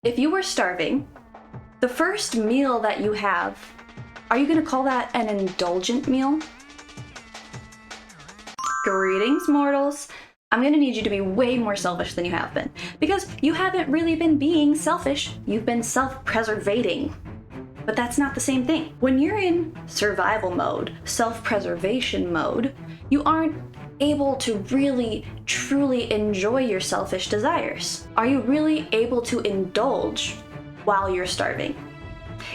If you were starving, the first meal that you have, are you gonna call that an indulgent meal? Greetings, mortals. I'm gonna need you to be way more selfish than you have been, because you haven't really been being selfish, you've been self-preservating. But that's not the same thing. When you're in survival mode, self-preservation mode, you aren't able to really, truly enjoy your selfish desires. Are you really able to indulge while you're starving?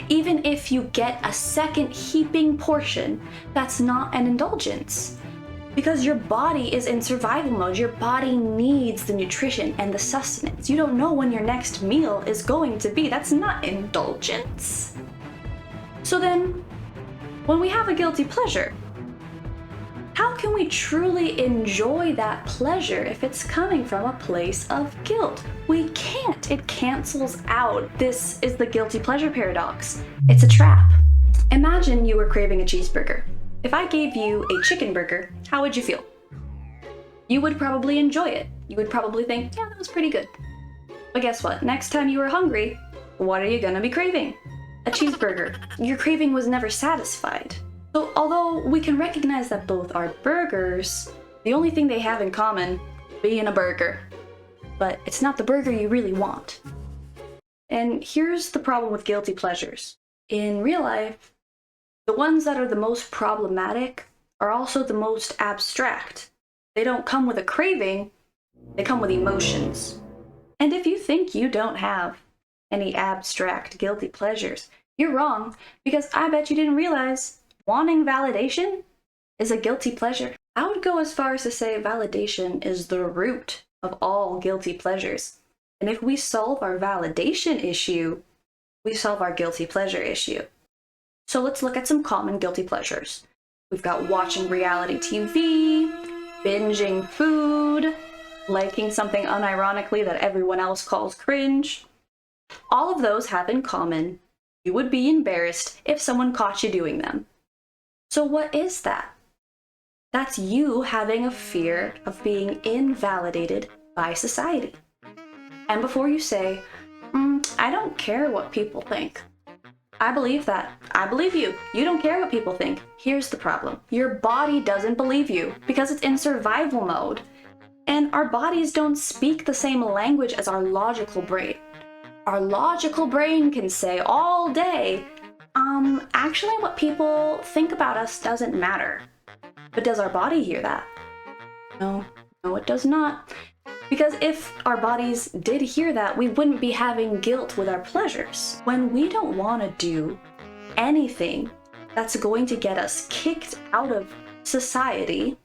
Even if you get a second heaping portion, that's not an indulgence. Because your body is in survival mode, your body needs the nutrition and the sustenance. You don't know when your next meal is going to be. That's not indulgence. So then, when we have a guilty pleasure, how can we truly enjoy that pleasure if it's coming from a place of guilt? We can't. It cancels out. This is the guilty pleasure paradox. It's a trap. Imagine you were craving a cheeseburger. If I gave you a chicken burger, how would you feel? You would probably enjoy it. You would probably think, yeah, that was pretty good. But guess what? Next time you were hungry, what are you gonna be craving? A cheeseburger. Your craving was never satisfied. So although we can recognize that both are burgers, the only thing they have in common being a burger. But it's not the burger you really want. And here's the problem with guilty pleasures. In real life, the ones that are the most problematic are also the most abstract. They don't come with a craving, they come with emotions. And if you think you don't have any abstract guilty pleasures, you're wrong, because I bet you didn't realize wanting validation is a guilty pleasure. I would go as far as to say validation is the root of all guilty pleasures. And if we solve our validation issue, we solve our guilty pleasure issue. So let's look at some common guilty pleasures. We've got watching reality TV, binging food, liking something unironically that everyone else calls cringe. All of those have in common, you would be embarrassed if someone caught you doing them. So what is that? That's you having a fear of being invalidated by society. And before you say, I don't care what people think. I believe that. I believe you. You don't care what people think. Here's the problem. Your body doesn't believe you because it's in survival mode. And our bodies don't speak the same language as our logical brain. Our logical brain can say all day, actually what people think about us doesn't matter. But does our body hear that? No, it does not. Because if our bodies did hear that, we wouldn't be having guilt with our pleasures. When we don't want to do anything that's going to get us kicked out of society,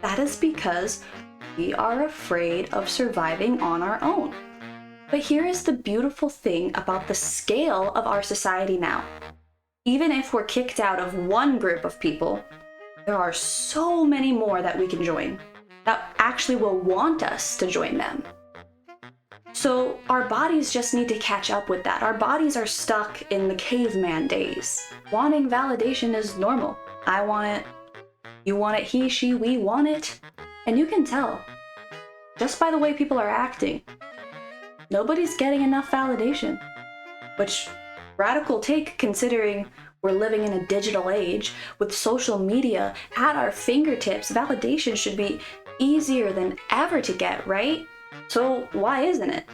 that is because we are afraid of surviving on our own. But here is the beautiful thing about the scale of our society now. Even if we're kicked out of one group of people, there are so many more that we can join that actually will want us to join them. So our bodies just need to catch up with that. Our bodies are stuck in the caveman days. Wanting validation is normal. I want it. You want it. He, she, we want it. And you can tell just by the way people are acting. Nobody's getting enough validation, which radical take considering we're living in a digital age with social media at our fingertips. Validation should be easier than ever to get, right? So why isn't it?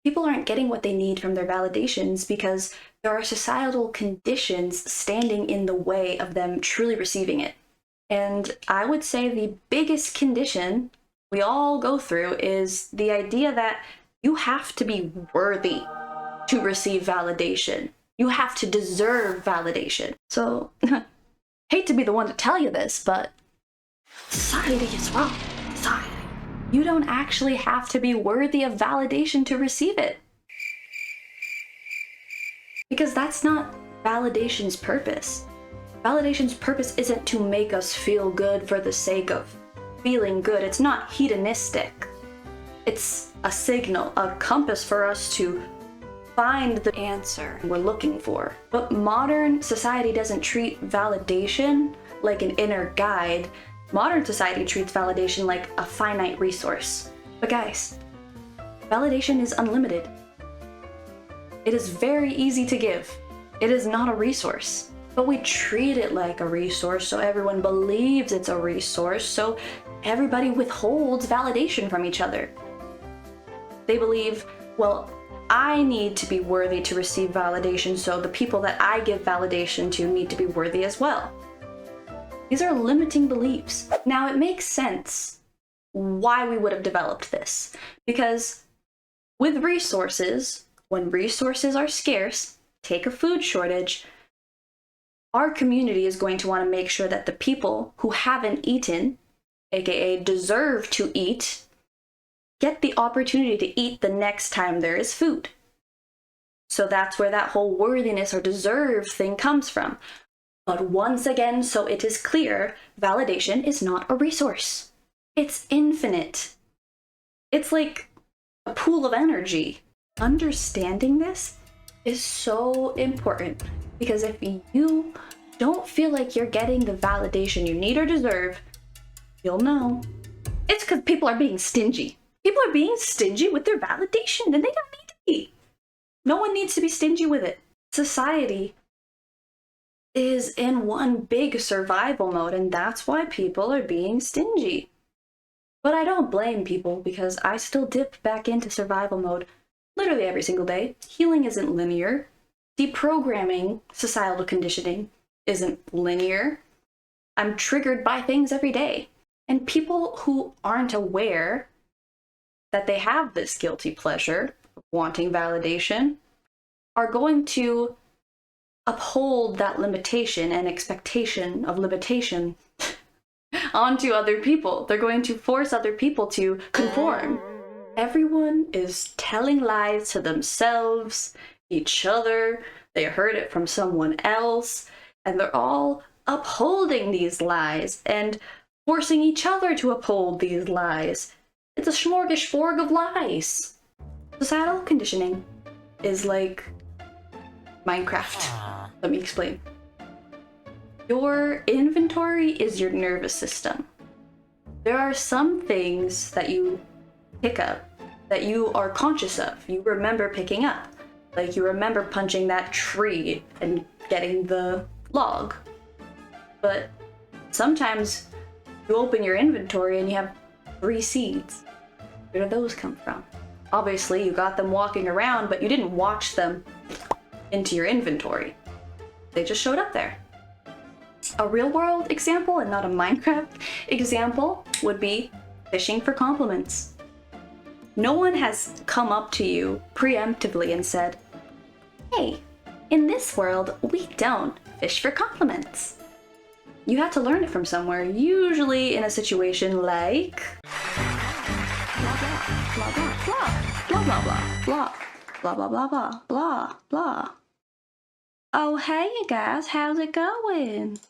People aren't getting what they need from their validations because there are societal conditions standing in the way of them truly receiving it. And I would say the biggest condition we all go through is the idea that you have to be worthy to receive validation. You have to deserve validation. So, hate to be the one to tell you this, but society is wrong. Society. You don't actually have to be worthy of validation to receive it. Because that's not validation's purpose. Validation's purpose isn't to make us feel good for the sake of feeling good. It's not hedonistic. It's a signal, a compass for us to find the answer we're looking for. But modern society doesn't treat validation like an inner guide. Modern society treats validation like a finite resource. But guys, Validation is unlimited. It is very easy to give. It is not a resource. But we treat it like a resource, so everyone believes it's a resource, so everybody withholds validation from each other. They believe, well, I need to be worthy to receive validation, so the people that I give validation to need to be worthy as well. These are limiting beliefs. Now, it makes sense why we would have developed this, because with resources, when resources are scarce, take a food shortage, our community is going to want to make sure that the people who haven't eaten, aka deserve to eat, get the opportunity to eat the next time there is food. So that's where that whole worthiness or deserve thing comes from. But once again, so it is clear, validation is not a resource. It's infinite. It's like a pool of energy. Understanding this is so important, because if you don't feel like you're getting the validation you need or deserve, you'll know. It's because people are being stingy. People are being stingy with their validation, and they don't need to be. No one needs to be stingy with it. Society is in one big survival mode, and that's why people are being stingy. But I don't blame people, because I still dip back into survival mode literally every single day. Healing isn't linear. Deprogramming societal conditioning isn't linear. I'm triggered by things every day. And people who aren't aware that they have this guilty pleasure of wanting validation are going to uphold that limitation and expectation of limitation onto other people. They're going to force other people to conform. Everyone is telling lies to themselves, each other. They heard it from someone else, and they're all upholding these lies and forcing each other to uphold these lies. It's a smorgasbord of lies. Societal conditioning is like Minecraft. Let me explain. Your inventory is your nervous system. There are some things that you pick up that you are conscious of. You remember picking up. Like you remember punching that tree and getting the log. But sometimes you open your inventory and you have 3 seeds. Where do those come from? Obviously, you got them walking around, but you didn't watch them into your inventory. They just showed up there. A real world example, and not a Minecraft example, would be fishing for compliments. No one has come up to you preemptively and said, "Hey, in this world, we don't fish for compliments." You had to learn it from somewhere, usually in a situation like blah blah blah blah blah blah blah blah blah blah blah blah. Oh, hey you guys, how's it going?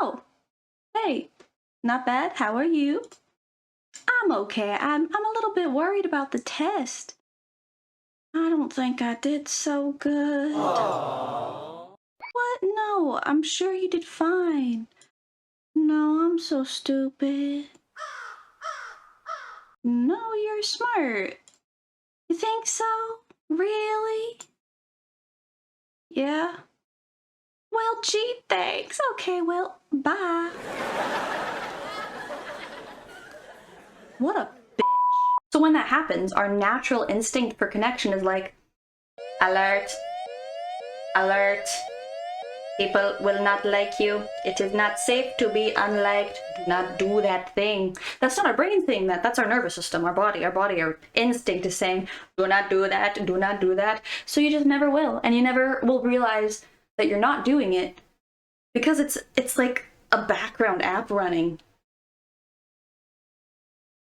Oh, hey, not bad. How are you? I'm okay. I'm a little bit worried about the test. I don't think I did so good. Aww. What? No, I'm sure you did fine. No, I'm so stupid. No, you're smart. You think so? Really? Yeah? Well, gee, thanks. Okay, well, bye. What a bitch. So when that happens, our natural instinct for connection is like, alert, alert. People will not like you. It is not safe to be unliked. Do not do that thing. That's not our brain thing. That's our nervous system, our body, our instinct is saying, do not do that, do not do that. So you just never will. And you never will realize that you're not doing it because it's like a background app running.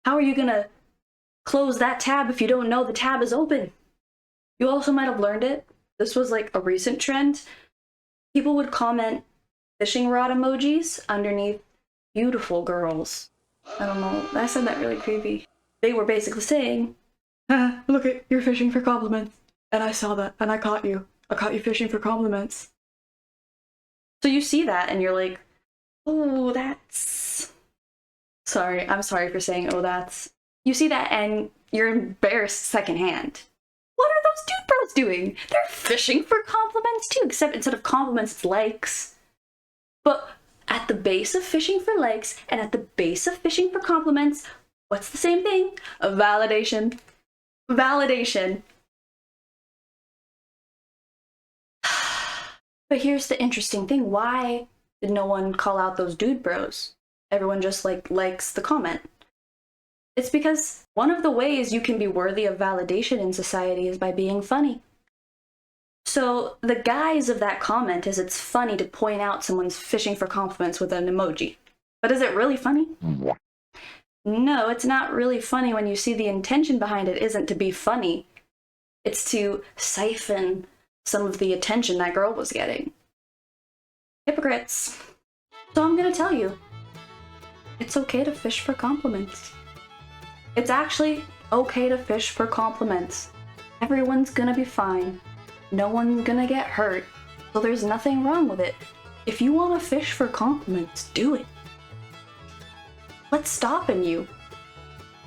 How are you gonna close that tab if you don't know the tab is open? You also might have learned it. This was like a recent trend. People would comment fishing rod emojis underneath beautiful girls. I don't know, I said that really creepy. They were basically saying, look it, you're fishing for compliments. And I saw that, and I caught you. I caught you fishing for compliments. So you see that, and you're like, oh, that's... Sorry, I'm sorry for saying, oh, that's... You see that, and you're embarrassed secondhand. What are those dude bros doing? They're fishing for compliments too, except instead of compliments, it's likes. But at the base of fishing for likes and at the base of fishing for compliments, what's the same thing? A validation. Validation. But here's the interesting thing. Why did no one call out those dude bros? Everyone just likes the comment. It's because one of the ways you can be worthy of validation in society is by being funny. So the guise of that comment is it's funny to point out someone's fishing for compliments with an emoji. But is it really funny? No, it's not really funny when you see the intention behind it isn't to be funny. It's to siphon some of the attention that girl was getting. Hypocrites. So I'm gonna tell you, it's okay to fish for compliments. It's actually okay to fish for compliments. Everyone's gonna be fine. No one's gonna get hurt. So there's nothing wrong with it. If you wanna fish for compliments, do it. What's stopping you?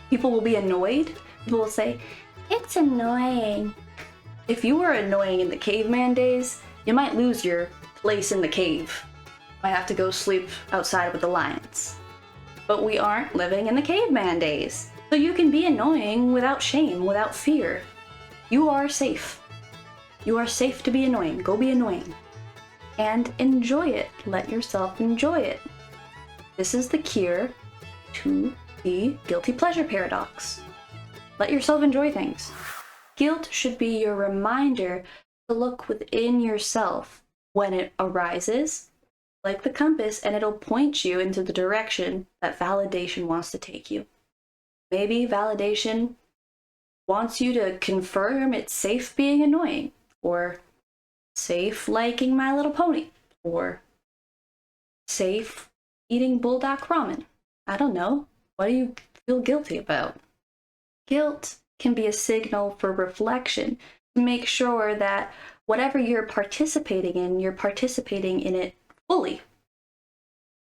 People will be annoyed. People will say, it's annoying. If you were annoying in the caveman days, you might lose your place in the cave. Might have to go sleep outside with the lions. But we aren't living in the caveman days. So you can be annoying without shame, without fear. You are safe. You are safe to be annoying. Go be annoying. And enjoy it. Let yourself enjoy it. This is the cure to the guilty pleasure paradox. Let yourself enjoy things. Guilt should be your reminder to look within yourself when it arises, like the compass, and it'll point you into the direction that validation wants to take you. Maybe validation wants you to confirm it's safe being annoying, or safe liking My Little Pony, or safe eating bulldog ramen. I don't know. What do you feel guilty about? Guilt can be a signal for reflection to make sure that whatever you're participating in it fully.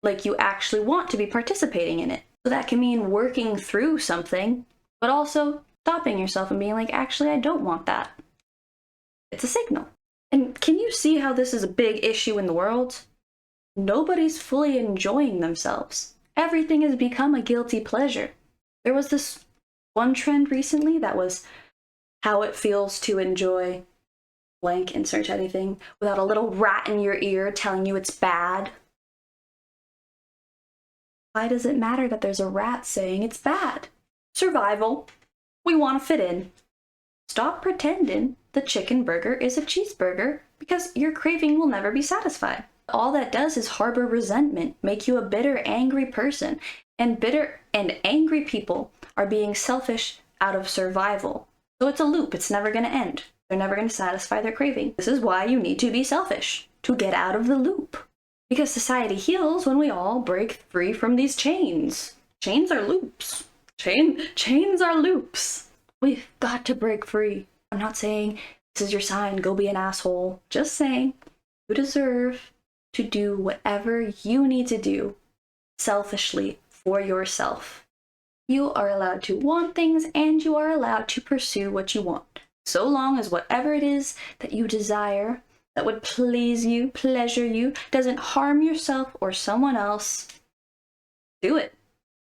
Like you actually want to be participating in it. So that can mean working through something, but also stopping yourself and being like, actually, I don't want that. It's a signal. And can you see how this is a big issue in the world? Nobody's fully enjoying themselves. Everything has become a guilty pleasure. There was this one trend recently that was how it feels to enjoy blank, insert anything, without a little rat in your ear telling you it's bad. Why does it matter that there's a rat saying it's bad? Survival. We want to fit in. Stop pretending the chicken burger is a cheeseburger because your craving will never be satisfied. All that does is harbor resentment, make you a bitter, angry person. And bitter and angry people are being selfish out of survival. So it's a loop. It's never going to end. They're never going to satisfy their craving. This is why you need to be selfish, to get out of the loop. Because society heals when we all break free from these chains. Chains are loops. Chains are loops. We've got to break free. I'm not saying this is your sign, go be an asshole. Just saying you deserve to do whatever you need to do selfishly for yourself. You are allowed to want things and you are allowed to pursue what you want. So long as whatever it is that you desire, that would please you, pleasure you, doesn't harm yourself or someone else, do it.